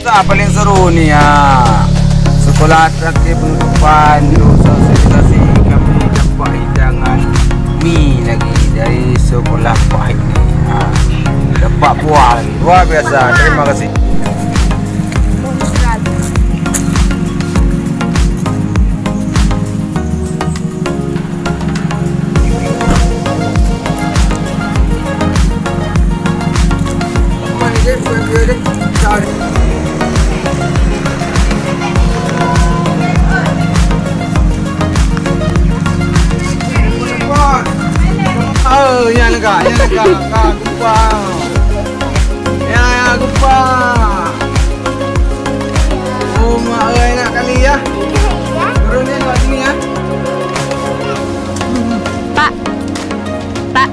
biasa paling seru nih ya. Sekolah tertib penutupan sosialisasi kami dapat hidangan mie lagi dari sekolah Pak ini. Dapat buah lagi. Luar biasa. Terima kasih. Yan ka, gupang. Ya, gupang. Oh, maay nak kali ya. Turun ni kat sini ya. Pak. Pak.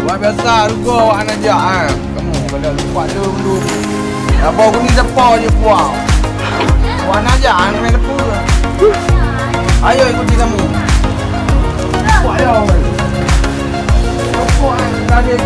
Luar biasa, rugo awak nak ajak ah. Kamu kalau lupa dulu. Apa aku ni depa je puang. Awak nak ajak main depa. Ayo ikuti kamu. Ayo. Apa yang tadi?